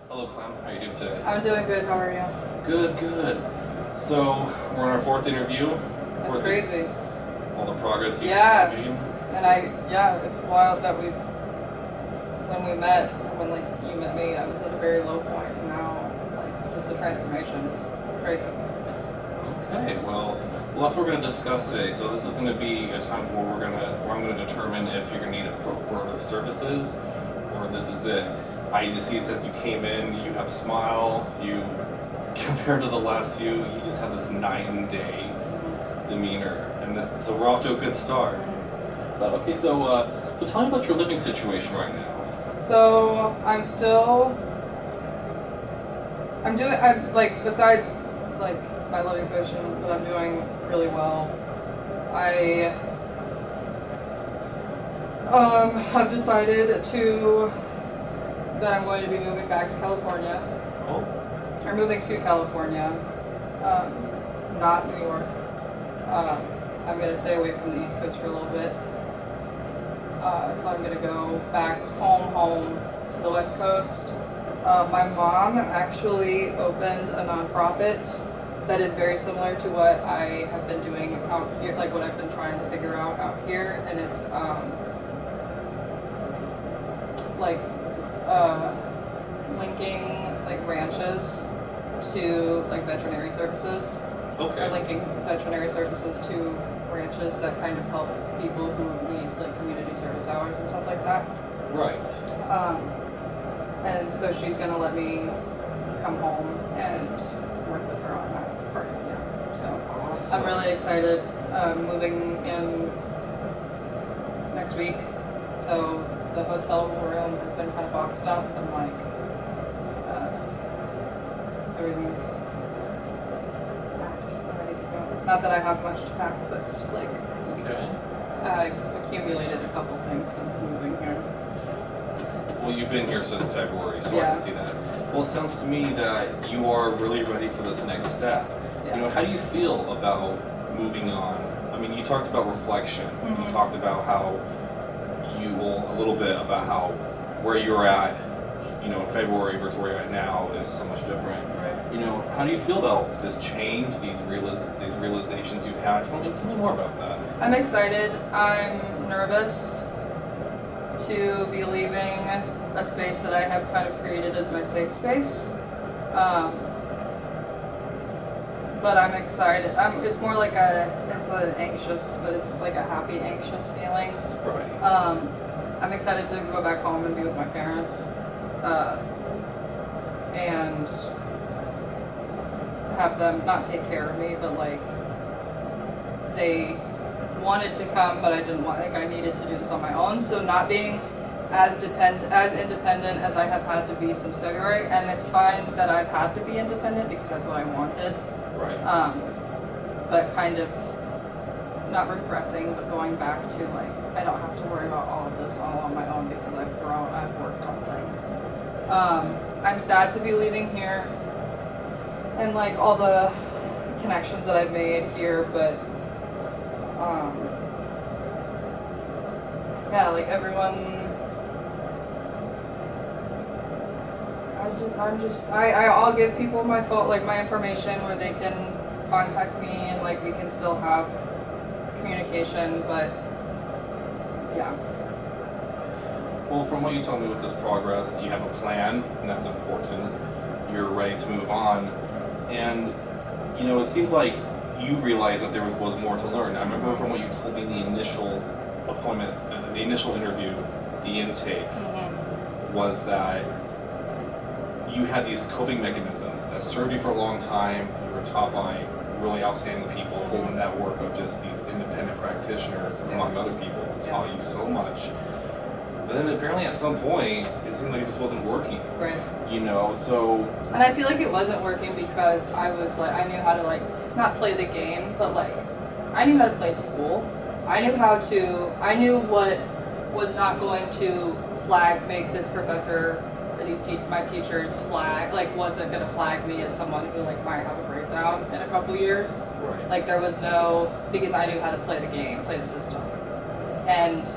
Hello, Clem. How are you doing today? I'm doing good. How are you? Good, good. So, we're on our fourth interview. That's crazy. All the progress you've made. And it's wild that when we met, when you met me, I was at a very low point, and now just the transformation is crazy. Okay, well, that's what we're going to discuss today. So this is going to be a time where I'm going to determine if you're going to need it for further services, or this is it. I just see it says you came in, you have a smile, you, compared to the last few, you just have this night and day demeanor, and so we're off to a good start. But okay, so tell me about your living situation right now. So besides my living situation, but I'm doing really well. I have decided that I'm going to be moving back to California. Oh. Or moving to California, not New York. I'm going to stay away from the East Coast for a little bit. So I'm going to go back home to the West Coast. My mom actually opened a nonprofit that is very similar to what I have been doing out here, like what I've been trying to figure out here, and it's linking ranches to veterinary services. Okay. Or linking veterinary services to ranches that kind of help people who need community service hours and stuff like that. Right. And so she's gonna let me come home and work with her on that part. Yeah. So awesome. I'm really excited. Moving in next week. So the hotel room has been kind of boxed up and everything's packed and ready to go. Not that I have much to pack, but okay. I've accumulated a couple things since moving here. Well, you've been here since February, so Yeah. I can see that. Well, it sounds to me that you are really ready for this next step. Yeah. You know, how do you feel about moving on? I mean, you talked about reflection. Mm-hmm. You talked about a little bit about how where you're at, in February versus where you're at now is so much different. Right. You know, how do you feel about this change, these realizations you've had? Tell me more about that. I'm excited. I'm nervous to be leaving a space that I have kind of created as my safe space. But I'm excited. It's more like it's an anxious, but it's like a happy, anxious feeling. Right. I'm excited to go back home and be with my parents, and have them not take care of me, but they wanted to come, but I didn't want. I needed to do this on my own. So not being as independent as I have had to be since February, and it's fine that I've had to be independent because that's what I wanted. Right. But kind of not regressing, but going back to I don't have to worry about all of this all on my own because I've worked on things. I'm sad to be leaving here and all the connections that I've made here, but everyone. I'll give people my phone, my information where they can contact me and we can still have communication, but yeah. Well, from what you told me with this progress, you have a plan, and that's important. You're ready to move on, and it seemed like you realized that there was more to learn. I remember from what you told me in the initial appointment, the initial interview, the intake, was that you had these coping mechanisms that served you for a long time. You were taught by really outstanding people who in that work of just these independent practitioners, among other people, who taught you so much. But then apparently at some point, it seemed like it just wasn't working. Right. So... And I feel like it wasn't working because I was I knew how to not play the game, but I knew how to play school. I knew what was not going to make this professor, or my teachers wasn't going to flag me as someone who might have a breakdown in a couple years. Right. There was because I knew how to play the game, play the system. And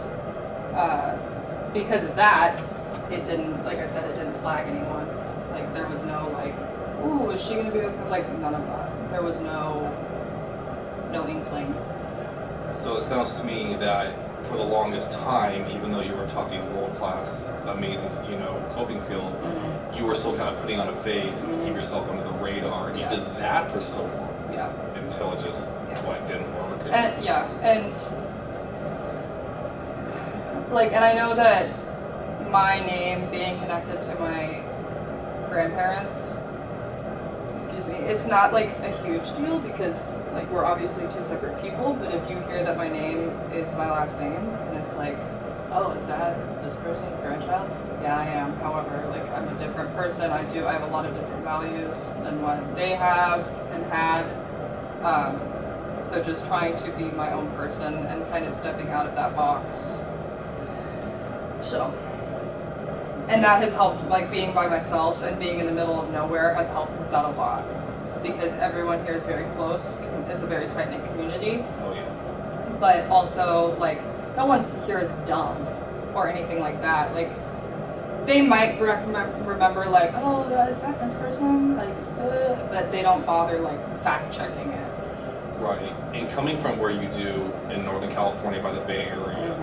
because of that, it didn't, like I said, it didn't flag anyone. There was no like, ooh, is she gonna be okay? Like none of that. There was no inkling. So it sounds to me that for the longest time, even though you were taught these world-class, amazing, coping skills, you were still kind of putting on a face to keep yourself under the radar, and you did that for so long. Yeah. Until it just didn't work. And and I know that my name being connected to my grandparents, excuse me, it's not like a huge deal because like we're obviously two separate people, but if you hear that my name is my last name and it's like, oh, is that this person's grandchild? Yeah, I am. However, like I'm a different person. I have a lot of different values than what they have and had. So just trying to be my own person and kind of stepping out of that box. So, and that has helped, like being by myself and being in the middle of nowhere has helped with that a lot. Because everyone here is very close. It's a very tight-knit community. Oh yeah. But also, like, no one's here is dumb or anything like that. Like, they might remember, like, oh, is that this person? Like, but they don't bother, like, fact-checking it. Right. And coming from where you do in Northern California by the Bay Area,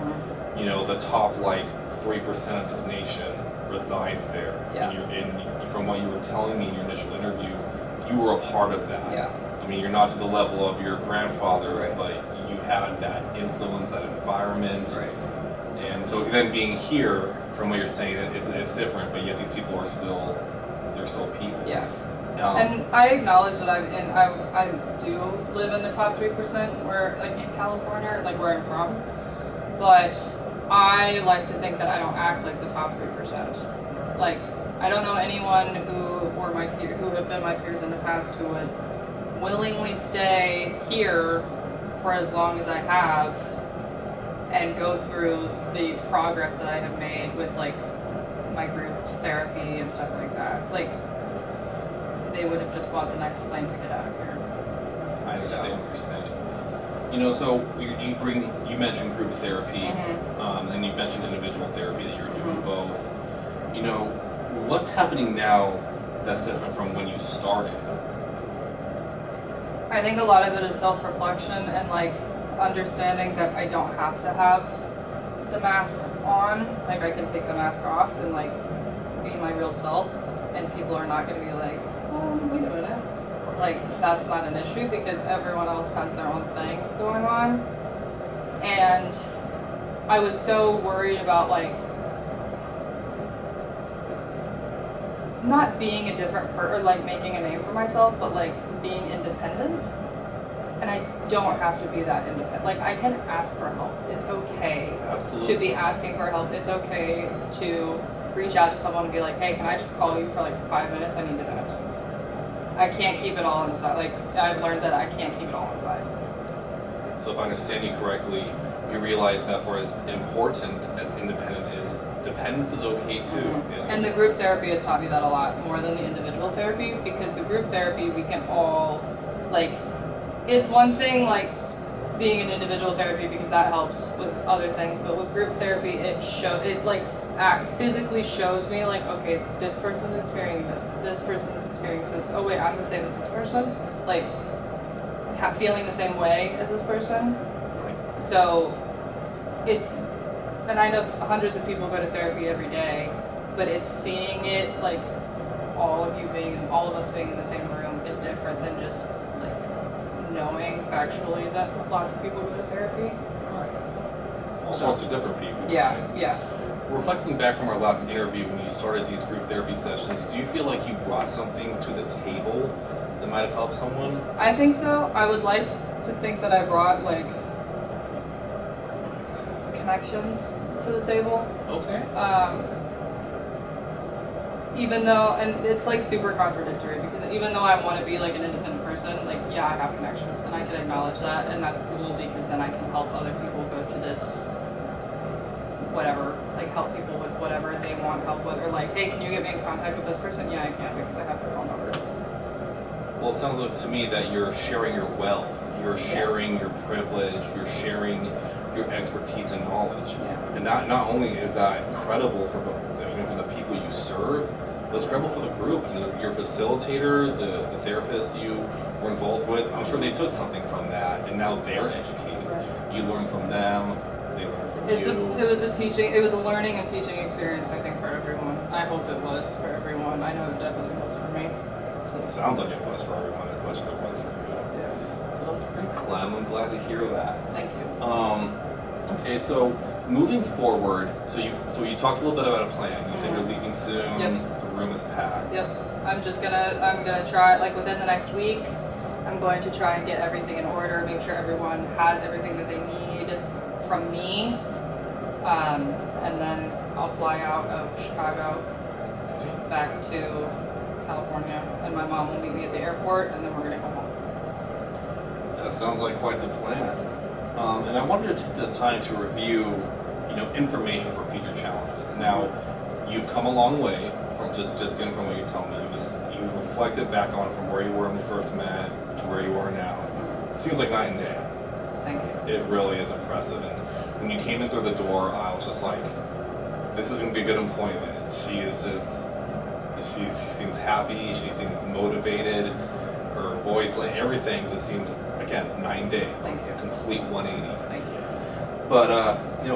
the top, like, 3% of this nation resides there. Yeah. And from what you were telling me in your initial interview, you were a part of that. Yeah. I mean, you're not to the level of your grandfathers, Right. but you had that influence, that environment. Right. And so then being here, from what you're saying, it's different, but yet these people are they're still people. Yeah. And I acknowledge that I do live in the top 3% where, like in California, like where I'm from, but I like to think that I don't act like the top 3%. Like, I don't know anyone who have been my peers in the past who would willingly stay here for as long as I have and go through the progress that I have made with like my group therapy and stuff like that. Like, they would have just bought the next plane ticket out of here. I understand what you're saying. So you mentioned group therapy, and you mentioned individual therapy that you're doing both. What's happening now that's different from when you started? I think a lot of it is self-reflection and like understanding that I don't have to have the mask on. Like I can take the mask off and like be my real self, and people are not going to be like, oh, wait a minute. Like, that's not an issue because everyone else has their own things going on. And I was so worried about, like, not being a different person, or, like, making a name for myself, but, like, being independent. And I don't have to be that independent. Like, I can ask for help. It's okay Absolutely. to be asking for help. It's okay to reach out to someone and be like, hey, can I just call you for, like, 5 minutes? I need to vent. I can't keep it all inside. Like, I've learned that I can't keep it all inside. So if I understand you correctly, you realize that for as important as independent is, dependence is okay too. Yeah. And the group therapy has taught me that a lot more than the individual therapy, because the group therapy, we can all, like, it's one thing, like, being in individual therapy because that helps with other things, but with group therapy, physically shows me, like, okay, this person is experiencing this person is experiencing this, oh wait, I'm the same as this person, like, feeling the same way as this person. So it's, and I know hundreds of people go to therapy every day, but it's seeing it, like, all of us being in the same room is different than just, like, knowing factually that lots of people go to therapy. Right. All sorts of different people. Yeah, right? yeah. Reflecting back from our last interview when you started these group therapy sessions, do you feel like you brought something to the table that might have helped someone? I think so. I would like to think that I brought, like, connections to the table. Okay. Even though, and it's like super contradictory, because even though I want to be like an independent person, like, yeah, I have connections and I can acknowledge that, and that's cool because then I can help other people go to this whatever, like help people with whatever they want help with, or like, hey, can you get me in contact with this person? Yeah, I can because I have their phone number. Well, it sounds like to me that you're sharing your wealth, you're sharing your privilege, you're sharing your expertise and knowledge. Yeah. And not only is that credible for the people you serve, let's scramble for the group. Your facilitator, the therapist you were involved with, I'm sure they took something from that, and now they're educated. Right. You learn from them, they learn from you. It was a learning and teaching experience, I think, for everyone. I hope it was for everyone. I know it definitely was for me. Well, it sounds like it was for everyone as much as it was for you. Yeah. So that's great, Clem. I'm glad to hear that. Thank you. Okay, so moving forward, so you talked a little bit about a plan. You said you're leaving soon. Yep. The room is packed. Yep. I'm gonna try, like, within the next week, I'm going to try and get everything in order, make sure everyone has everything that they need from me. And then I'll fly out of Chicago back to California, and my mom will meet me at the airport, and then we're gonna go home. That sounds like quite the plan. And I wanted to take this time to review, information for future challenges. Now, you've come a long way from just getting from what you tell me. You've reflected back on from where you were when we first met to where you are now. It seems like night and day. Thank you. It really is impressive. And when you came in through the door, I was just like, this is going to be a good employment. She seems happy. She seems motivated. Her voice, like everything, just seemed, again, night and day. Thank you. Complete 180. Thank you. But,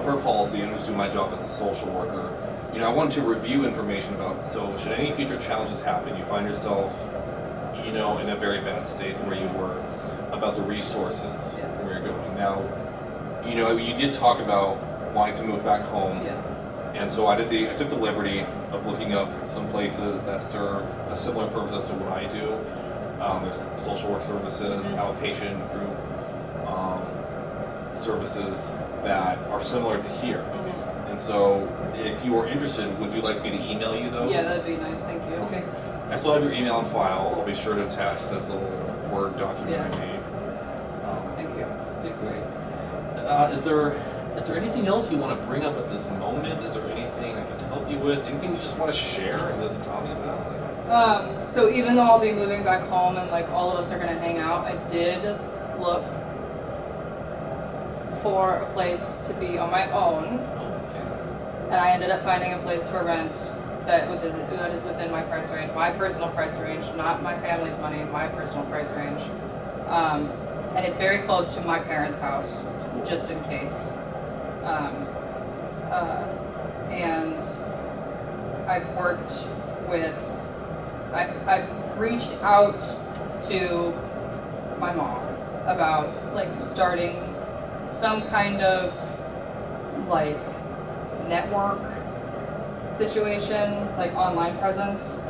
her policy, and I was doing my job as a social worker, I wanted to review information about, so should any future challenges happen, you find yourself, in a very bad state where you were, about the resources from where you're going. Now, you did talk about wanting to move back home. Yeah. And so I took the liberty of looking up some places that serve a similar purpose as to what I do. There's social work services, outpatient group services that are similar to here. And so if you are interested, would you like me to email you those? Yeah, that'd be nice. Thank you. Okay. I still have your email on file. I'll be sure to attach this little Word document I made. Thank you. Okay, great. Is there anything else you want to bring up at this moment? Is there anything I can help you with? Anything you just want to share and just tell me about? So even though I'll be moving back home and like all of us are gonna hang out, I did look for a place to be on my own, and I ended up finding a place for rent that is within my price range, my personal price range, not my family's money, my personal price range, and it's very close to my parents' house, just in case. And I've reached out to my mom about like starting some kind of like network situation, like online presence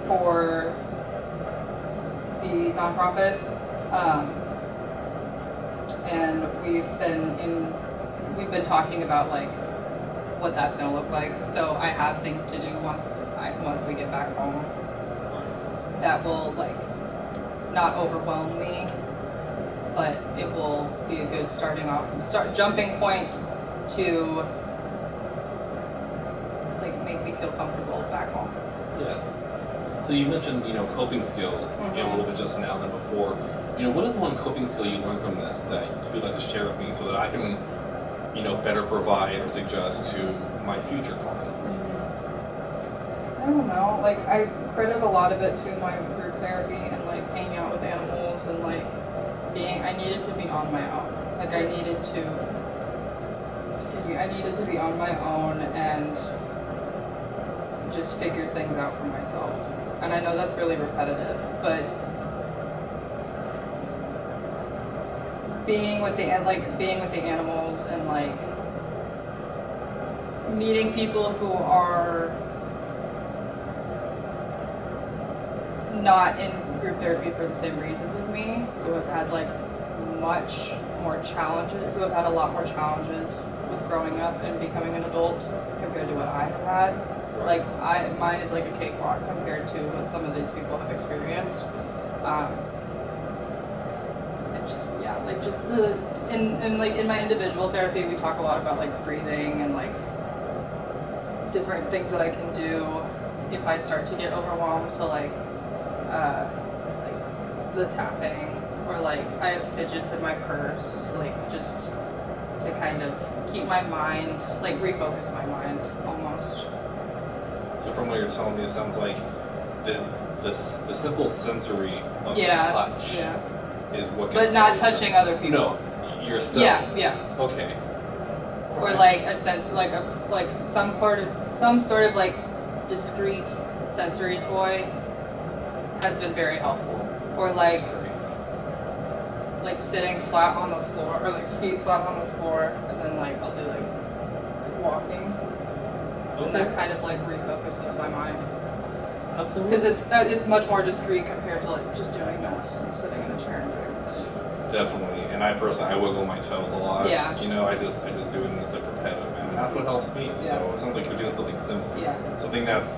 for the nonprofit. And we've been talking about like what that's gonna look like. So I have things to do once we get back home that will like not overwhelm me, but it will be a good jumping point to like make me feel comfortable back home. Yes. So you mentioned, coping skills a little bit just now than before. What is one coping skill you learned from this that you'd like to share with me so that I can, better provide or suggest to my future clients? I don't know. Like I credit a lot of it to my group therapy and like hanging out with animals and like I needed to be on my own. Like I needed to be on my own and just figure things out for myself. And I know that's really repetitive, but being with the animals and like meeting people who are not in group therapy for the same reasons as me, who have had like much more challenges, who have had a lot more challenges with growing up and becoming an adult compared to what I have had. Like mine is like a cakewalk compared to what some of these people have experienced. In my individual therapy, we talk a lot about like breathing and like different things that I can do if I start to get overwhelmed. So like the tapping, or like I have fidgets in my purse, like just to kind of keep my mind, like refocus my mind almost. So So from what you're telling me, it sounds like the simple sensory of Yeah, touch yeah. is what. But not gets touching other people. No, yourself. Yeah. Okay. Or like a sense, like some sort of like discrete sensory toy has been very helpful. Or like sitting flat on the floor, or like feet flat on the floor, and then like I'll do like walking, and that kind of like refocuses my mind. Absolutely. Because it's much more discreet compared to like just doing this and sitting in a chair and doing this. Definitely, and I personally wiggle my toes a lot. Yeah. You know, I just do it in this like repetitive manner. That's what helps me. Yeah. So it sounds like you're doing something similar. Yeah. Something that's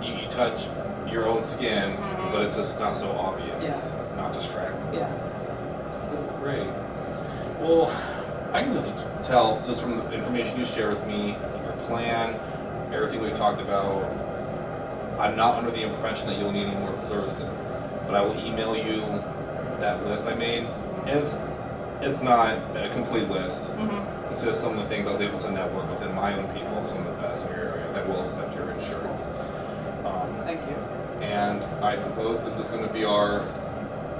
you touch your own skin, Mhm. but it's just not so obvious. Yeah. Not distracting. Yeah. Cool, great. Well, I can just tell just from the information you share with me, your plan, everything we've talked about. I'm not under the impression that you'll need any more services, but I will email you that list I made, and it's not a complete list. Mm-hmm. It's just some of the things I was able to network within my own people, some of the best in your area that will accept your insurance. Thank you. And I suppose this is going to be our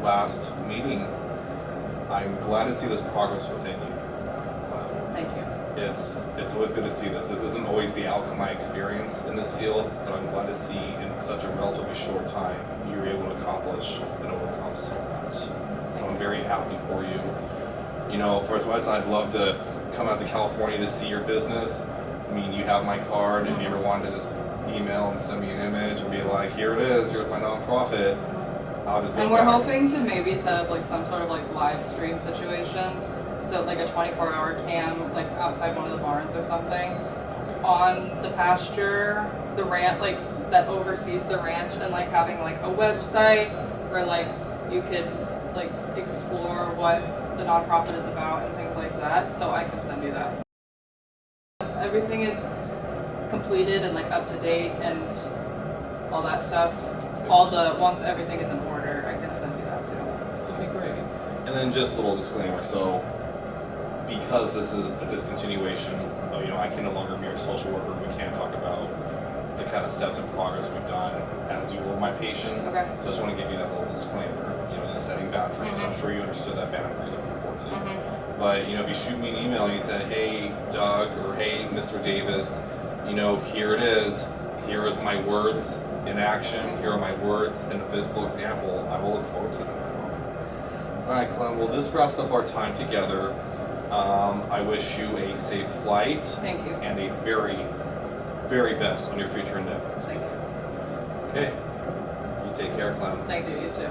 last meeting. I'm glad to see this progress within you. Thank you. It's always good to see this. This isn't always the outcome I experience in this field, but I'm glad to see in such a relatively short time you were able to accomplish and overcome so much. So I'm very happy for you. You know, for as much as I'd love to come out to California to see your business, I mean, you have my card. If you ever wanted to just email and send me an image and be like, here it is, here's my nonprofit, I'll just. And we're hoping to maybe set up like some sort of like live stream situation. So like a 24-hour cam, like outside one of the barns or something, on the pasture, the ranch, like that oversees the ranch, and like having like a website where like you could like explore what the nonprofit is about and things like that. So I can send you that. Once everything is completed and like up to date and all that stuff, once everything is in order, I can send you that too. Okay, great. And then just a little disclaimer. So, because this is a discontinuation, you know, I can no longer be your social worker. We can't talk about the kind of steps and progress we've done as you were my patient. Okay. So I just want to give you that little disclaimer. You know, just setting boundaries. Mhm. I'm sure you understood that boundaries are important. Mm-hmm. But you know, if you shoot me an email and you said, "Hey, Doug," or "Hey, Mr. Davis," you know, here it is. Here is my words in action. Here are my words in a physical example. I will look forward to that. All right, Clem. Well, this wraps up our time together. I wish you a safe flight. Thank you. And a very, very best on your future endeavors. Thank you. Okay. You take care, Clem. Thank you. You too.